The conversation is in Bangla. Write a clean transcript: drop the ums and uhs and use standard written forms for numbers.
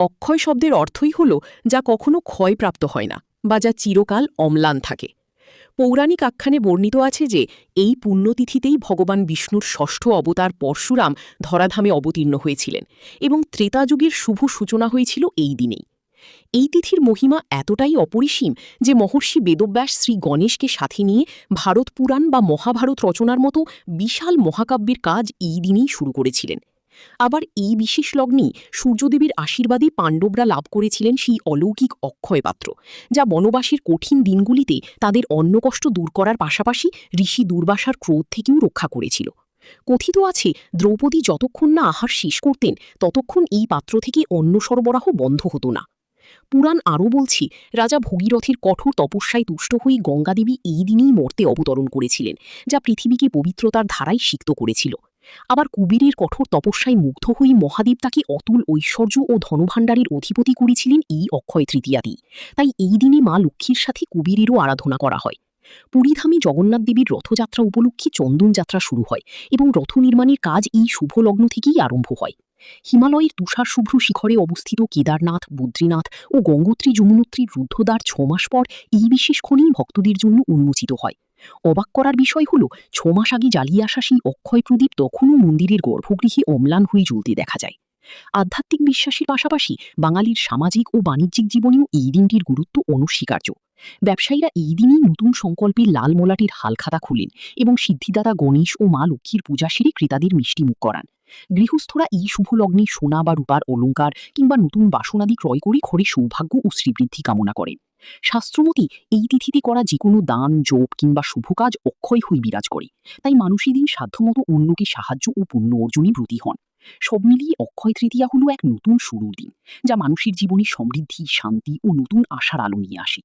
অক্ষয় শব্দের অর্থই হল যা কখনো ক্ষয়প্রাপ্ত হয় না বা যা চিরকাল অম্লান থাকে। পৌরাণিক আখ্যানে বর্ণিত আছে যে এই পুণ্যতিথিতেই ভগবান বিষ্ণুর ষষ্ঠ অবতার পরশুরাম ধরাধামে অবতীর্ণ হয়েছিলেন এবং ত্রেতাযুগের শুভ সূচনা হয়েছিল এই দিনেই। এই তিথির মহিমা এতটাই অপরিসীম যে মহর্ষি বেদব্যাস শ্রী গণেশকে সাথে নিয়ে ভারত পুরাণ বা মহাভারত রচনার মতো বিশাল মহাকাব্যের কাজ এই দিনেই শুরু করেছিলেন। আবার এই বিশেষ লগ্নেই সূর্যদেবের আশীর্বাদে পাণ্ডবরা লাভ করেছিলেন সেই অলৌকিক অক্ষয় পাত্র, যা বনবাসের কঠিন দিনগুলিতে তাদের অন্নকষ্ট দূর করার পাশাপাশি ঋষি দুর্বাসার ক্রোধ থেকেও রক্ষা করেছিল। কথিত আছে দ্রৌপদী যতক্ষণ না আহার শেষ করতেন ততক্ষণ এই পাত্র থেকে অন্ন সরবরাহ বন্ধ হতো না। পুরাণ আরও বলছি, রাজা ভগীরথের কঠোর তপস্যায় তুষ্ট হয়ে গঙ্গাদেবী এই দিনেই মর্তে অবতরণ করেছিলেন, যা পৃথিবীকে পবিত্রতার ধারায় সিক্ত করেছিল। আবার কুবেরের কঠোর তপস্যায় মুগ্ধ হয়ে মহাদেব তাকে অতুল ঐশ্বর্য ও ধনভাণ্ডারের অধিপতি করেছিলেন এই অক্ষয় তৃতীয়াতেই। তাই এই দিনে মা লক্ষ্মীর সাথে কুবেরেরও আরাধনা করা হয়। পুরীধামে জগন্নাথ দেবীর রথযাত্রা উপলক্ষে চন্দন যাত্রা শুরু হয় এবং রথ নির্মাণের কাজ এই শুভ লগ্ন থেকেই আরম্ভ হয়। হিমালয়ের তুষার শুভ্র শিখরে অবস্থিত কেদারনাথ, বদ্রীনাথ ও গঙ্গোত্রী যমুনোত্রীর রুদ্ধদ্বার ৬ মাস পর এই বিশেষ খনি ভক্তদের জন্য উন্মোচিত হয়। অবাক করার বিষয় হল ৬ মাস আগে জ্বালিয়ে আসা সেই অক্ষয় প্রদীপ তখনও মন্দিরের গর্ভগৃহে অম্লান হয়ে জ্বলতে দেখা যায়। আধ্যাত্মিক বিশ্বাসের পাশাপাশি বাঙালির সামাজিক ও বাণিজ্যিক জীবনেও এই দিনটির গুরুত্ব অনস্বীকার্য। ব্যবসায়ীরা এই দিনই নতুন সংকল্পের লাল মলাটির হালখাতা খুলেন এবং সিদ্ধিদাতা গণেশ ও মা লক্ষ্মীর পূজা সেরে ক্রেতাদের মিষ্টিমুখ করান। গৃহস্থরা এই শুভ লগ্নে সোনা বা রূপার অলঙ্কার কিংবা নতুন বাসনাদি ক্রয় করে ঘরে সৌভাগ্য ও শ্রীবৃদ্ধি কামনা করেন। শাস্ত্রমতে এই তিথিতে করা যে কোনো দান, জপ কিংবা শুভ কাজ অক্ষয় হয়ে বিরাজ করে। তাই মানুষ এদিন সাধ্যমতো অন্যকে সাহায্য ও পুণ্য অর্জনে ব্রতী হন। সব মিলিয়ে অক্ষয় তৃতীয়া হল এক নতুন শুরুর দিন, যা মানুষের জীবনে সমৃদ্ধি, শান্তি ও নতুন আশার আলো নিয়ে আসে।